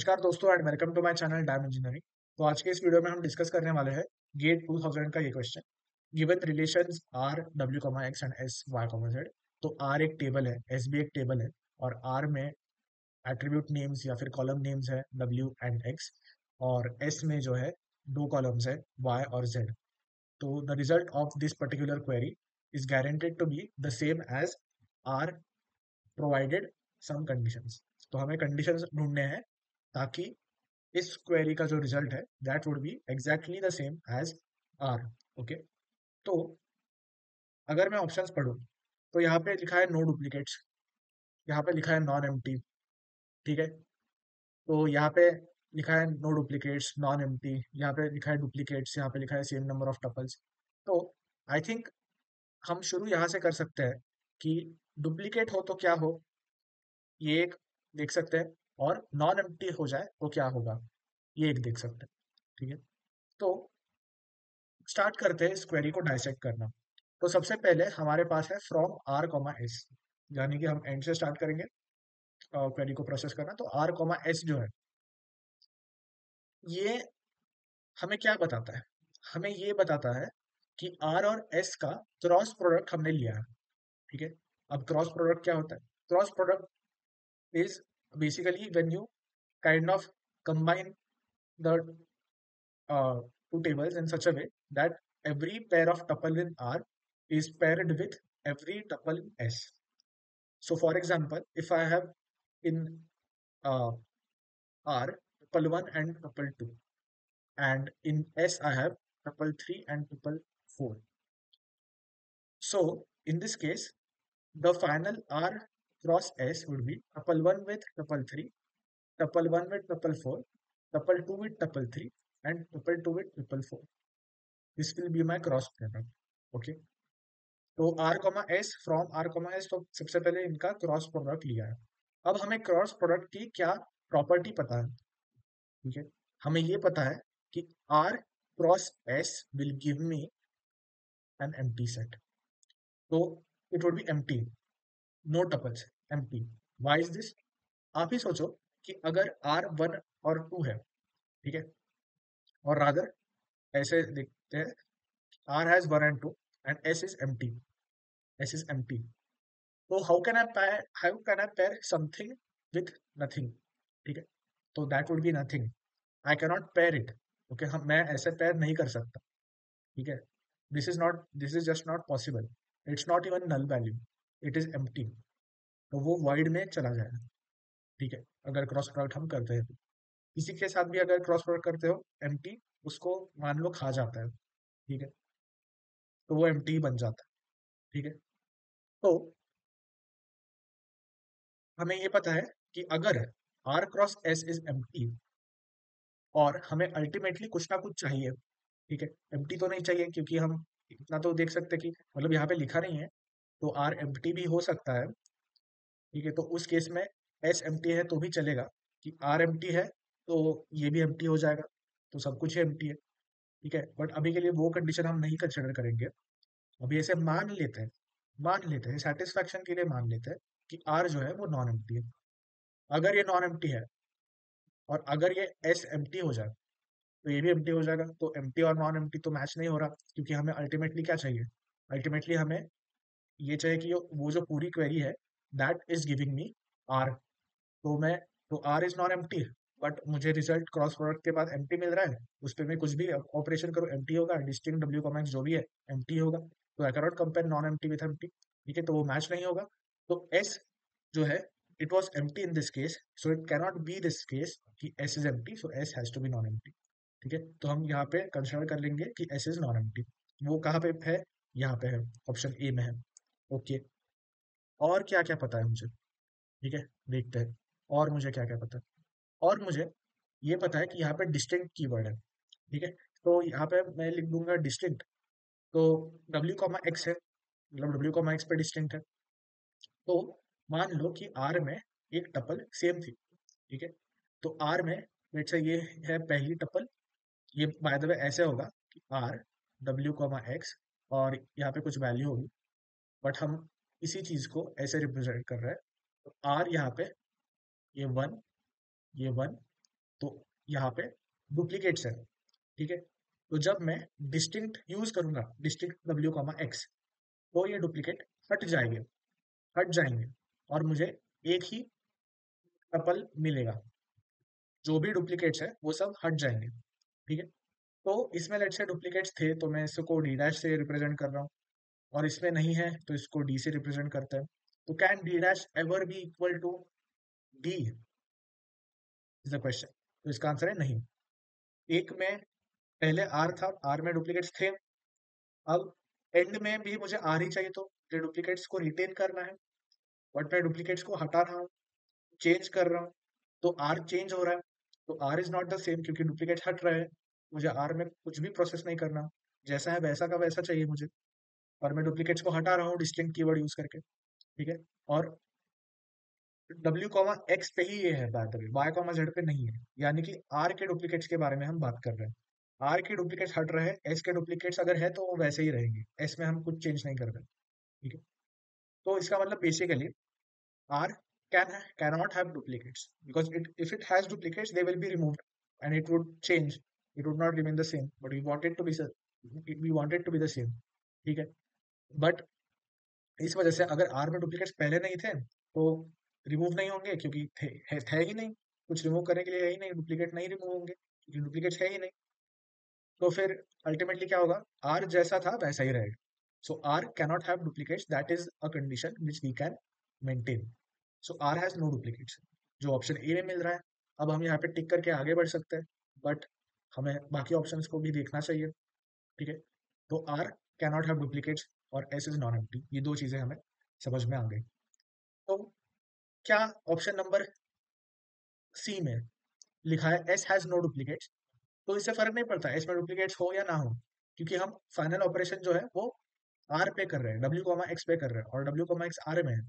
नमस्कार दोस्तों and welcome to my channel dam engineering. तो आज के इस वीडियो में हम डिस्कस करने वाले हैं गेट 2000 का ये question. Given relations R W comma X and S Y comma Z. तो आर एक टेबल है, एस भी एक टेबल है, और आर में एट्रीब्यूट नेम्स या फिर कॉलम नेम्स है डब्ल्यू एंड एक्स, और एस में जो है दो कॉलम्स है वाई और जेड। तो the result of this particular query is guaranteed to be the same as R provided some conditions. तो हमें कंडीशंस ढूंढने हैं ताकि इस क्वेरी का जो रिजल्ट है that would be exactly the same as R. Okay, तो अगर मैं ऑप्शंस पढूं तो यहाँ पे लिखा है नो डुप्लीकेट्स, यहाँ पे लिखा है नॉन एम्प्टी। ठीक है, तो यहाँ पे लिखा है नो डुप्लीकेट्स नॉन एम्प्टी, यहाँ पे लिखा है डुप्लीकेट्स, यहाँ पे लिखा है सेम नंबर ऑफ टपल्स। तो आई थिंक हम शुरू यहाँ से कर सकते हैं कि डुप्लीकेट हो तो क्या हो, ये एक देख सकते हैं, और नॉन एम्प्टी हो जाए तो क्या होगा, ये एक देख सकते हैं। ठीक है, तो स्टार्ट करते हैं इस क्वेरी को डाइसेक्ट करना। तो सबसे पहले हमारे पास है फ्रॉम आर कॉमा एस, यानी कि हम एंड से स्टार्ट करेंगे क्वेरी को प्रोसेस करना। तो आर कॉमा एस जो है ये हमें क्या बताता है, हमें ये बताता है कि आर और एस का क्रॉस प्रोडक्ट हमने लिया है। ठीक है, अब क्रॉस प्रोडक्ट क्या होता है? Cross product is basically when you kind of combine the two tables in such a way that every pair of tuple in R is paired with every tuple in S. So, for example, if I have in uh, R tuple 1 and tuple 2, and in S I have tuple 3 and tuple 4. So, in this case, the final R cross S would be tuple 1 with tuple 3, tuple 1 with tuple 4, tuple 2 with tuple 3, and tuple 2 with tuple 4. This will be my cross product. Okay, तो R comma S, from R comma S, तो सबसे पहले इनका cross product लिया है। अब हमें cross product की क्या प्रॉपर्टी पता है? ठीक है, हमें ये पता है कि R cross S will give me an empty set. तो it would be empty, no tuples, empty. Why is this? आप ही सोचो कि अगर आर 1 और 2 है, ठीक है, और रादर ऐसे देखते हैं, R has 1 and 2 and S is empty, S is empty. तो how can I pair something with nothing? ठीक है, तो that would be nothing, I can not pair it. Okay, हम मैं ऐसे पेयर नहीं कर सकता। ठीक है, this is just not possible, it's not even null value, it is empty, तो वो वाइड में चला जाएगा। ठीक है, अगर क्रॉस प्रोडक्ट हम करते हैं तो किसी के साथ भी अगर क्रॉस प्रोडक्ट करते हो एम्प्टी, उसको मान लो खा जाता है। ठीक है, तो वो एम्प्टी बन जाता है। ठीक है, तो हमें ये पता है कि अगर R cross S is empty और हमें अल्टीमेटली कुछ ना कुछ चाहिए, ठीक है, एम्प्टी तो नहीं चाहिए क्योंकि हम इतना तो देख सकते हैं कि मतलब यहाँ पे लिखा नहीं है, तो आर एम्प्टी भी हो सकता है। ठीक है, तो उस केस में एस एम्प्टी है तो भी चलेगा, कि आर एम्प्टी है तो ये भी एम्प्टी हो जाएगा, तो सब कुछ ही एम्प्टी है। ठीक है, बट अभी के लिए वो कंडीशन हम नहीं कंसिडर करेंगे। अभी ऐसे मान लेते हैं सेटिस्फैक्शन के लिए, मान लेते हैं कि आर जो है वो नॉन एम्प्टी है। अगर ये नॉन एम्प्टी है और अगर ये एस एम्प्टी हो जाए तो ये भी एम्प्टी हो जाएगा। तो एम्प्टी और नॉन एम्प्टी तो मैच नहीं हो रहा, क्योंकि हमें अल्टीमेटली क्या चाहिए? अल्टीमेटली हमें ये चाहिए कि वो जो पूरी क्वेरी है that is giving me R. तो मैं तो R is non empty, but मुझे रिजल्ट क्रॉस प्रोडक्ट के बाद एम्प्टी मिल रहा है, उस पर मैं कुछ भी ऑपरेशन करूँ एम्प्टी होगा, डिस्टिंग डब्ल्यू कॉमेक्स जो भी है एम्प्टी होगा। तो I cannot compare non empty with empty. ठीक है, तो वो मैच नहीं होगा। तो एस जो है it was empty in this case, so it cannot be this case कि S is empty, so S has to be non empty. ठीक है, तो हम यहाँ पे कंसिडर कर लेंगे कि एस इज नॉन एम्प्टी। वो कहाँ पे है? यहाँ पे है, ऑप्शन ए में है। ओके, और क्या क्या पता है मुझे? ठीक है, देखते हैं और मुझे क्या क्या पता है। और मुझे ये पता है कि यहाँ पे डिस्टिंक्ट कीवर्ड है। ठीक है, तो यहाँ पे मैं लिख दूंगा डिस्टिंक्ट। तो डब्ल्यू कॉमा एक्स है, मतलब डब्ल्यू कॉमा एक्स पे डिस्टिंक्ट है। तो मान लो कि आर में एक टपल सेम थी। ठीक है, तो आर में लेट्स से ये है पहली टपल। ये बाय द वे ऐसे होगा कि आर डब्ल्यू कॉमा एक्स, और यहाँ पे कुछ वैल्यू होगी, बट हम इसी चीज को ऐसे रिप्रेजेंट कर रहे हैं। तो आर यहाँ पे ये वन, ये वन, तो यहाँ पे डुप्लीकेट्स है, ठीक है। तो जब मैं डिस्टिंक्ट यूज करूंगा, डिस्टिंक्ट डब्ल्यू कॉमा एक्स, तो ये डुप्लीकेट हट जाएंगे और मुझे एक ही टपल मिलेगा। जो भी डुप्लीकेट्स है वो सब हट जाएंगे, ठीक है। तो इसमें लेट्स से डुप्लीकेट्स थे तो मैं इसको डी डैश से रिप्रेजेंट कर रहा हूँ, और इसमें नहीं है तो इसको डी से रिप्रेजेंट करते हैं। तो can D dash ever be equal to D is the question. तो इसका आंसर है नहीं। एक में पहले आर था, आर में डुप्लीकेट्स थे, अब एंड में भी मुझे आर ही चाहिए, तो मुझे डुप्लीकेट्स को रिटेन करना है, बट मैं डुप्लीकेट्स को हटा रहा हूँ, चेंज कर रहा हूँ, तो आर चेंज हो रहा है। तो R is not the same क्योंकि डुप्लीकेट हट रहे हैं। मुझे आर में कुछ भी प्रोसेस नहीं करना, जैसा है वैसा का वैसा चाहिए मुझे, और मैं डुप्लीकेट्स को हटा रहा हूँ डिस्टिंक्ट कीवर्ड यूज करके, ठीक है। और डब्ल्यू कॉमा एक्स पे ही ये है, बात है वाई कॉमा जेड पे नहीं है, यानी कि आर के डुप्लीकेट्स के बारे में हम बात कर रहे हैं। आर के डुप्लीकेट्स हट रहे हैं, एस के डुप्लीकेट्स अगर है तो वो वैसे ही रहेंगे, एस में हम कुछ चेंज नहीं कर रहे, ठीक है। तो इसका मतलब basically R cannot have duplicates because if it has duplicates they will be removed and it would change, it would not remain the same, but we want it to be the same, ठीक है। But इस वजह से अगर R में duplicates पहले नहीं थे तो रिमूव नहीं होंगे क्योंकि थे ही नहीं, कुछ रिमूव करने के लिए है ही नहीं, डुप्लीकेट नहीं रिमूव होंगे क्योंकि डुप्लीकेट्स है ही नहीं। तो फिर अल्टीमेटली क्या होगा, R जैसा था वैसा ही रहेगा। सो R cannot have duplicates, that is a condition which we can maintain. So R has no duplicates, जो ऑप्शन ए में मिल रहा है। अब हम यहाँ पे टिक करके आगे बढ़ सकते हैं, बट हमें बाकी ऑप्शंस को भी देखना चाहिए, ठीक है। तो आर कैनॉट हैव डुप्लीकेट्स और एस इज नॉन एम्प्टी, ये दो चीजें हमें समझ में आ गई। तो क्या ऑप्शन नंबर सी में लिखा है एस हैज नो डुप्लीकेट्स, तो इससे फर्क नहीं पड़ता एस में डुप्लीकेट्स हो या ना हो, क्योंकि हम फाइनल ऑपरेशन जो है वो आर पे कर रहे हैं, डब्ल्यू कॉमा एक्स पे कर रहे हैं, और डब्ल्यू कॉमा एक्स आर में है।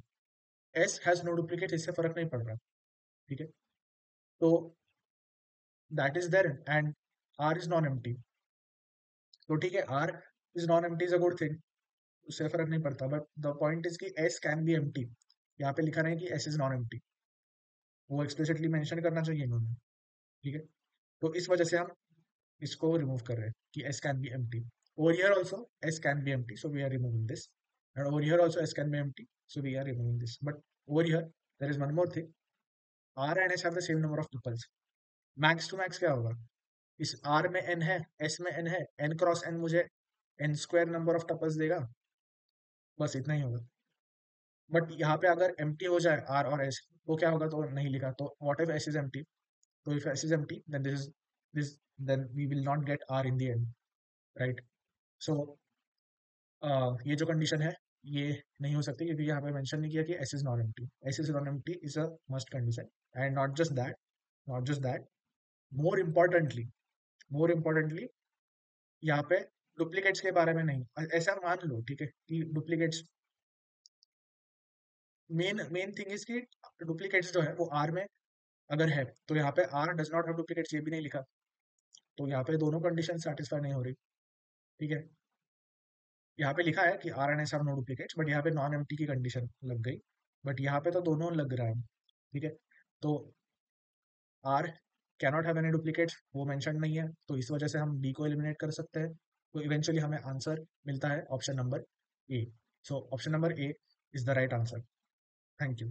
एस हैज नो डुप्लीकेट, इससे फर्क नहीं पड़ रहा, ठीक है। तो that is there and R is non empty, तो ठीक है, R is non empty is a good thing, उससे फर्क नहीं पड़ता, बट द पॉइंट इज कि एस कैन बी एम्प्टी। यहाँ पे लिखा नहीं कि एस इज नॉन एम्प्टी, वो एक्सप्लिसिटली मेंशन करना चाहिए इन्होंने, ठीक है। तो इस वजह से हम इसको रिमूव कर रहे हैं कि S can be empty. Over here also S can be empty, so we are removing this, and over here also S can be empty, so we are removing this, but over here there is one more thing, R and S have the same number of tuples. Max to max क्या होगा, इस are में N है, S में N है, N cross N मुझे N square number of tuples देगा, बस इतना ही होगा। बट यहाँ पे अगर एम्प्टी हो जाए आर और एस तो क्या होगा, तो नहीं लिखा, तो what if S is empty, तो if S is empty then this then we will not get R in the end, right. सो ये जो कंडीशन है ये नहीं हो सकती क्योंकि यहाँ पे मेंशन नहीं किया कि S is non empty. S is non empty is a must condition, and not just that, more importantly more importantly, यहाँ पे डुप्लीकेट्स के बारे में नहीं, ऐसा मान लो ठीक है कि duplicates, main main thing is कि डुप्लीकेट्स जो है वो आर में अगर है तो यहाँ पे R does not have duplicates ये भी नहीं लिखा, तो यहाँ पे दोनों कंडीशन सेटिस्फाई नहीं हो रही, ठीक है। यहाँ पे लिखा है कि R N S have no duplicates, but यहाँ पे नॉन एम्प्टी की कंडीशन लग गई, बट यहाँ पे तो दोनों लग रहा है, ठीक है। तो R cannot have any duplicates वो मेंशन नहीं है, तो इस वजह से हम डी को एलिमिनेट कर सकते हैं। तो इवेंचुअली हमें आंसर मिलता है option number A. So option number A is the right answer. Thank you.